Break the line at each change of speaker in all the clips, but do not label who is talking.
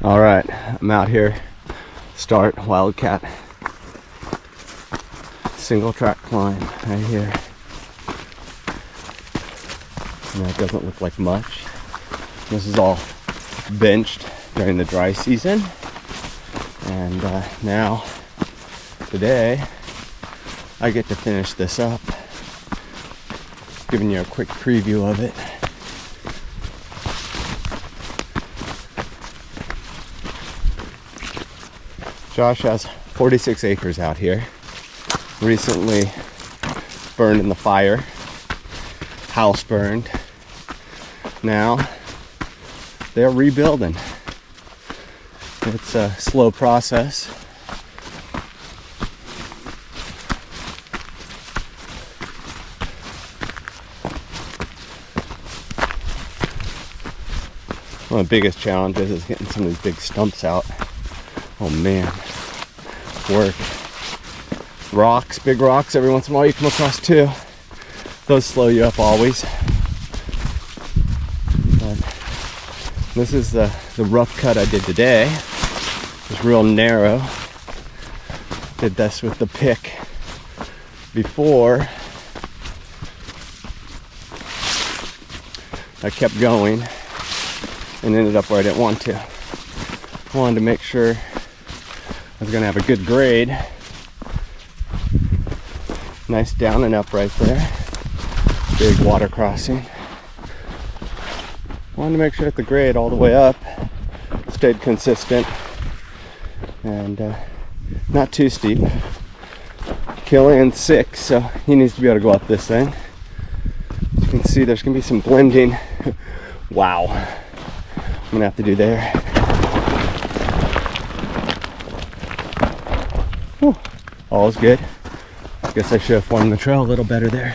All right, I'm out here. Start Wildcat. Single track climb right here. And that doesn't look like much. This is all benched during the dry season. And now, today, I get to finish this up. Giving you a quick preview of it. Josh has 46 acres out here. Recently burned in the fire. House burned. Now they're rebuilding. It's a slow process. One of the biggest challenges is getting some of these big stumps out. Oh man, work. Rocks, big rocks, every once in a while you come across too. Those slow you up always. But this is the rough cut I did today. It's real narrow. Did this with the pick before. I kept going and ended up where I didn't want to. I wanted to make sure I was going to have a good grade. Nice down and up right there. Big water crossing. Wanted to make sure that the grade all the way up stayed consistent and not too steep. Killian's 6, so he needs to be able to go up this thing. As you can see, there's going to be some blending. Wow. I'm going to have to do there. Whew. All's good. Guess I should have formed the trail a little better there.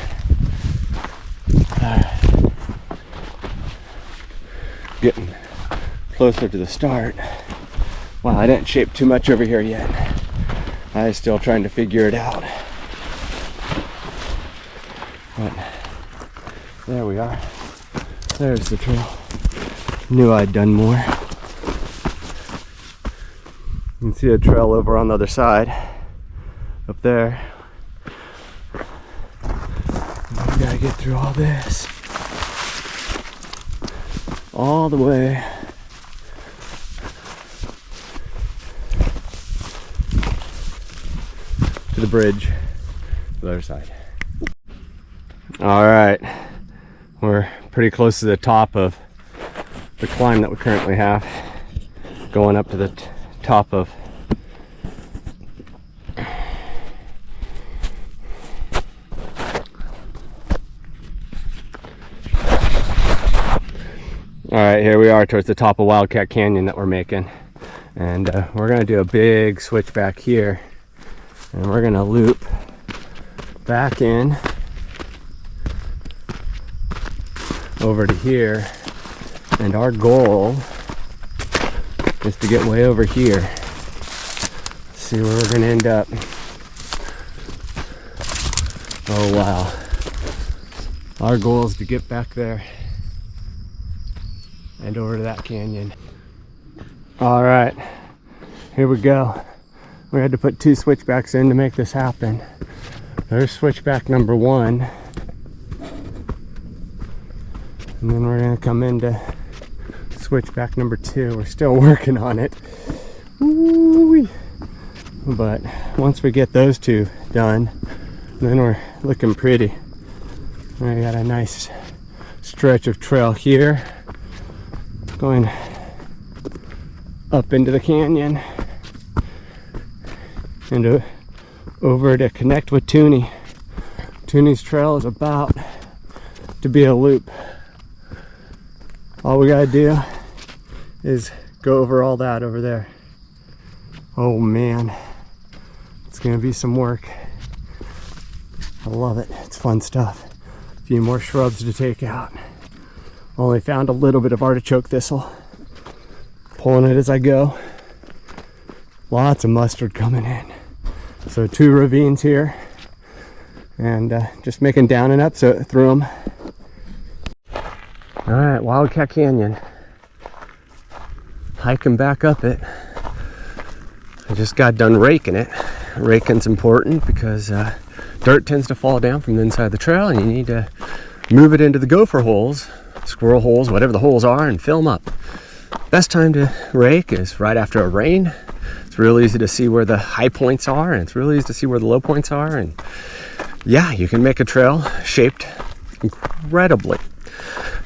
Getting closer to the start. Wow, I didn't shape too much over here yet. I'm still trying to figure it out. But there we are. There's the trail. Knew I'd done more. You can see a trail over on the other side. Up there. We gotta get through all this. All the way to the bridge to the other side. All right, we're pretty close to the top of the climb that we currently have, going up to the top of all right, here we are towards the top of Wildcat Canyon that we're making, and we're gonna do a big switch back here, and we're gonna loop back in over to here, and our goal is to get way over here. Let's see where we're gonna end up. Oh wow, our goal is to get back there and over to that canyon. All right, here we go. We had to put 2 switchbacks in to make this happen. There's switchback number 1, and then we're gonna come into switchback number 2. We're still working on it. Ooh-wee. But once we get those 2 done, then we're looking pretty. We got a nice stretch of trail here, going up into the canyon and over to connect with Toonie. Toonie's trail is about to be a loop. All we gotta do is go over all that over there. Oh man, it's gonna be some work. I love it, it's fun stuff. A few more shrubs to take out. Only found a little bit of artichoke thistle. Pulling it as I go. Lots of mustard coming in. So 2 ravines here. And just making down and up so through them. All right, Wildcat Canyon. hiking back up it. I just got done raking it. Raking's important because dirt tends to fall down from the inside of the trail, and you need to move it into the gopher holes, squirrel holes, whatever the holes are, and fill them up. Best time to rake is right after a rain. It's real easy to see where the high points are, and it's real easy to see where the low points are, and yeah, you can make a trail shaped incredibly.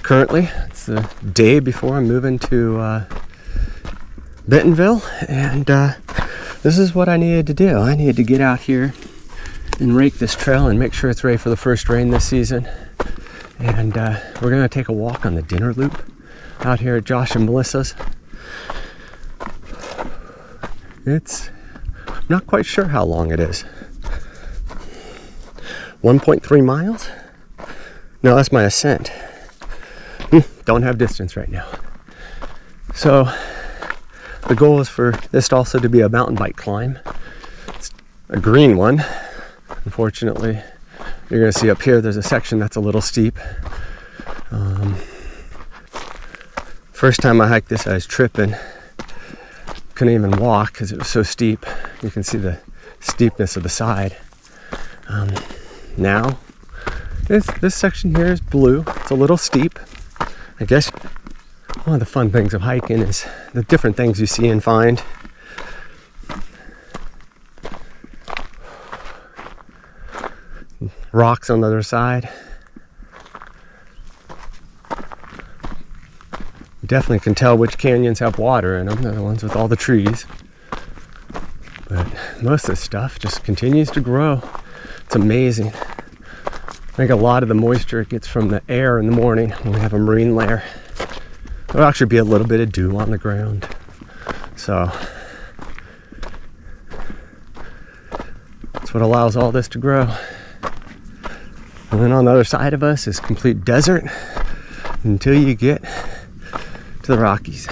Currently, it's the day before I'm moving to Bentonville, and this is what I needed to do. I needed to get out here and rake this trail and make sure it's ready for the first rain this season. And we're gonna take a walk on the dinner loop out here at Josh and Melissa's. It's not quite sure how long it is. 1.3 miles? No, that's my ascent. Don't have distance right now. So the goal is for this also to be a mountain bike climb. It's a green one. Unfortunately, you're going to see up here there's a section that's a little steep. First time I hiked this, I was tripping. Couldn't even walk because it was so steep. You can see the steepness of the side. Now, this section here is blue. It's a little steep. I guess one of the fun things of hiking is the different things you see and find. Rocks on the other side. You definitely can tell which canyons have water in them. They're the ones with all the trees. But most of this stuff just continues to grow. It's amazing. I think a lot of the moisture gets from the air in the morning when we have a marine layer. There'll actually be a little bit of dew on the ground. So that's what allows all this to grow. And then on the other side of us is complete desert until you get to the Rockies.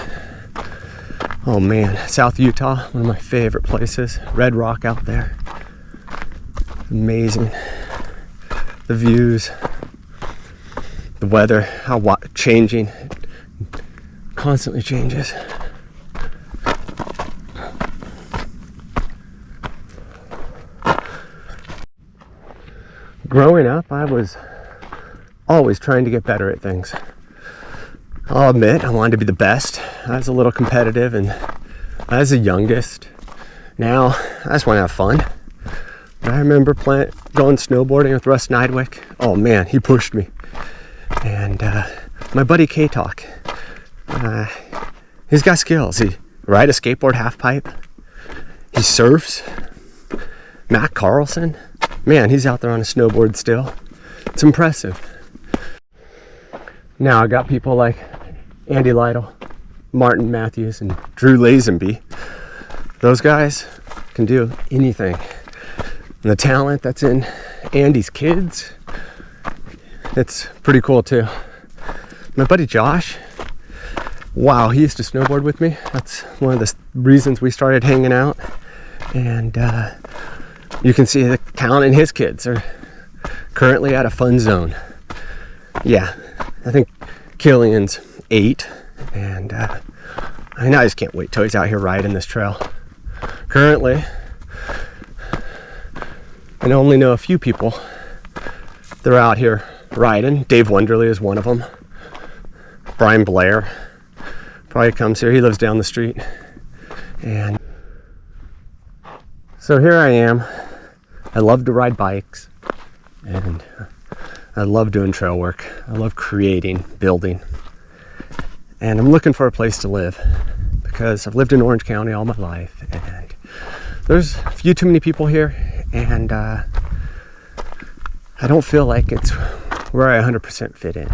Oh man, South Utah, one of my favorite places. Red Rock out there. Amazing. The views, the weather, how changing, constantly changes. Growing up, I was always trying to get better at things. I'll admit, I wanted to be the best. I was a little competitive, and I was the youngest. Now, I just want to have fun. I remember going snowboarding with Russ Nidwick. Oh man, he pushed me. And my buddy K-Talk, he's got skills. He ride a skateboard half pipe. He surfs. Matt Carlson, man, he's out there on a snowboard still. It's impressive. Now I got people like Andy Lytle, Martin Matthews, and Drew Lazenby. Those guys can do anything. And the talent that's in Andy's kids, it's pretty cool too. My buddy Josh, wow, he used to snowboard with me. That's one of the reasons we started hanging out. And you can see the talent in his kids are currently at a fun zone. Yeah, I think Killian's 8, and I just can't wait till he's out here riding this trail. Currently, I only know a few people that are out here riding. Dave Wonderly is one of them. Brian Blair probably comes here. He lives down the street. And so here I am. I love to ride bikes, and I love doing trail work. I love creating, building. And I'm looking for a place to live because I've lived in Orange County all my life, and there's a few too many people here, and I don't feel like it's where I 100% fit in.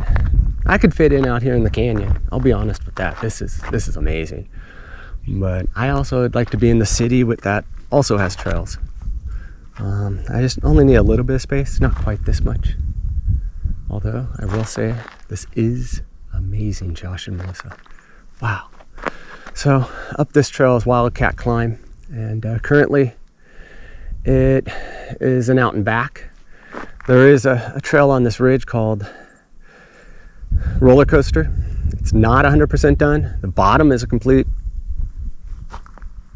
I could fit in out here in the canyon. I'll be honest with that. This is amazing. But I also would like to be in the city with that also has trails. I just only need a little bit of space, not quite this much. Although I will say this is amazing, Josh and Melissa. Wow. So up this trail is Wildcat Climb, and currently it is an out and back. There is a trail on this ridge called Roller Coaster. It's not 100% done. The bottom is a complete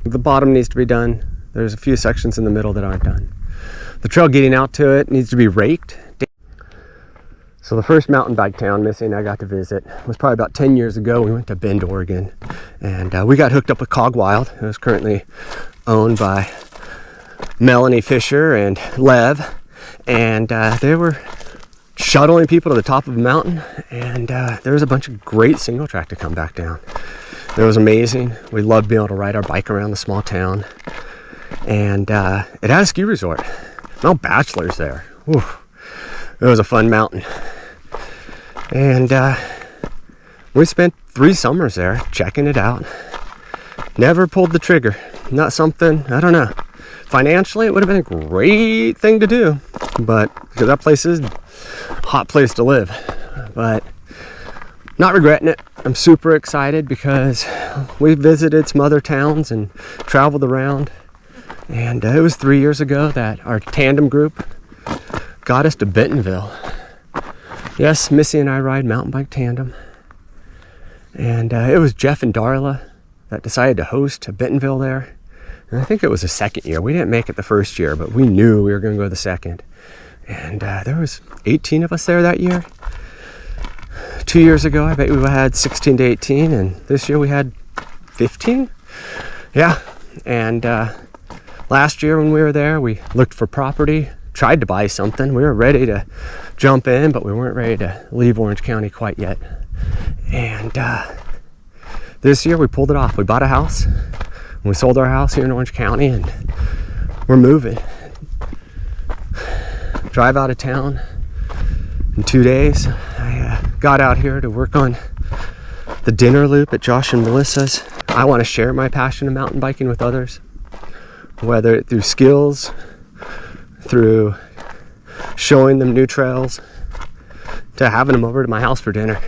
The bottom needs to be done. There's a few sections in the middle that aren't done. The trail getting out to it needs to be raked. So the first mountain bike town Missy and I got to visit was probably about 10 years ago. We went to Bend, Oregon, and we got hooked up with Cogwild. It was currently owned by Melanie Fisher and Lev, and they were shuttling people to the top of a mountain, and there was a bunch of great single track to come back down. It was amazing. We loved being able to ride our bike around the small town, and it had a ski resort. Mount Bachelor's there. Whew. It was a fun mountain, and we spent 3 summers there checking it out. Never pulled the trigger. Not something, I don't know. Financially, it would have been a great thing to do, but because that place is a hot place to live. But not regretting it. I'm super excited because we visited some other towns and traveled around. And it was 3 years ago that our tandem group got us to Bentonville. Yes, Missy and I ride mountain bike tandem. And it was Jeff and Darla that decided to host a Bentonville there. And I think it was the second year. We didn't make it the first year, but we knew we were going to go the second. And there was 18 of us there that year. 2 years ago, I bet we had 16 to 18, and this year we had 15. Yeah, and last year when we were there, we looked for property, tried to buy something. We were ready to jump in, but we weren't ready to leave Orange County quite yet. And this year we pulled it off. We bought a house. We sold our house here in Orange County, and we're moving. Drive out of town in 2 days. I got out here to work on the dinner loop at Josh and Melissa's. I want to share my passion of mountain biking with others, whether through skills, through showing them new trails, to having them over to my house for dinner.